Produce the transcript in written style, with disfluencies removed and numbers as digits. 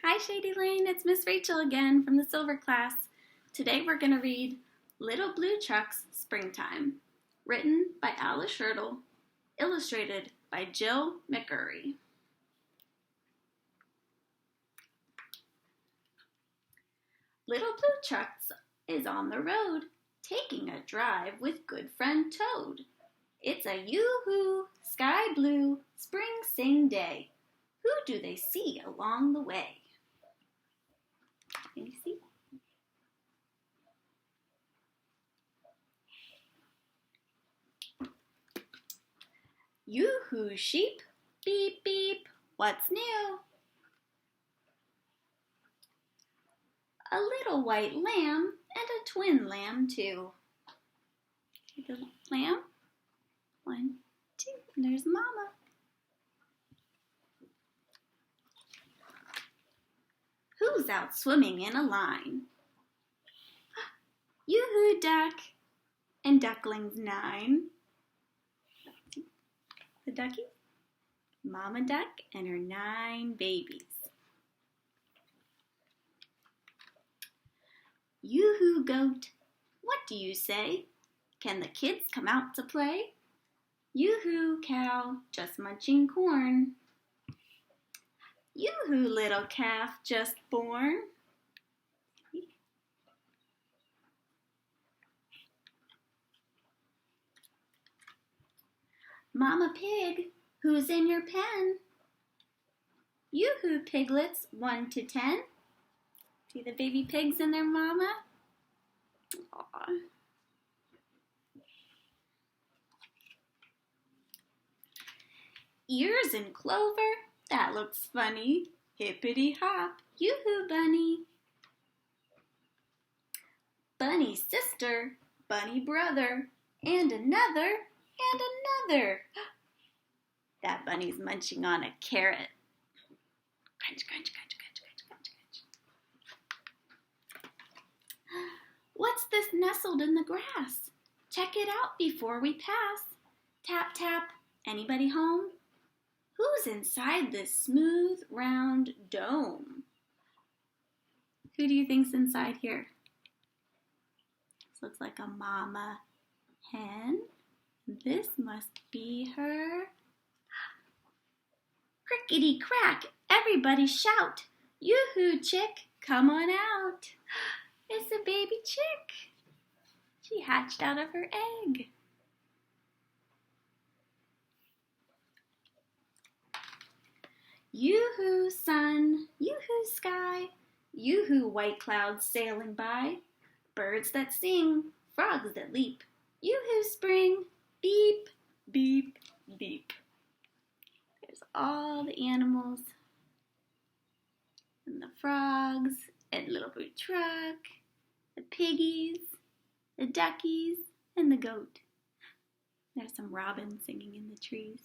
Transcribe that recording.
Hi Shady Lane, it's Miss Rachel again from the Silver class. Today we're going to read Little Blue Truck's Springtime, written by Alice Schertle, illustrated by Jill McGurry. Little Blue Truck is on the road, taking a drive with good friend Toad. It's a yoo-hoo, sky blue, spring sing day. Who do they see along the way? Can you see? Yoo-hoo sheep, beep beep, what's new? A little white lamb and a twin lamb too. See the lamb? 1, 2, and there's Mama. Who's out swimming in a line? Yoo-hoo duck and ducklings 9. The ducky, Mama duck and her 9 babies. Yoo-hoo goat, what do you say? Can the kids come out to play? Yoo-hoo cow, just munching corn. Yoo-hoo little calf, just born. Mama pig, who's in your pen? Yoo-hoo piglets, 1 to 10. See the baby pigs and their mama? Aww. Ears in clover, that looks funny. Hippity hop, yoo-hoo bunny. Bunny sister, bunny brother, and another, and another. That bunny's munching on a carrot. Crunch, crunch, crunch, crunch, crunch, crunch, crunch. What's this nestled in the grass? Check it out before we pass. Tap, tap, anybody home? Who's inside this smooth, round dome? Who do you think's inside here? This looks like a mama hen. This must be her. Crickety crack, everybody shout. Yoo-hoo chick, come on out. It's a baby chick. She hatched out of her egg. Yoo-hoo sun, yoo-hoo sky, yoo-hoo white clouds sailing by, birds that sing, frogs that leap, yoo-hoo spring, beep, beep, beep. There's all the animals, and the frogs, and Little Blue Truck, the piggies, the duckies, and the goat. There's some robins singing in the trees.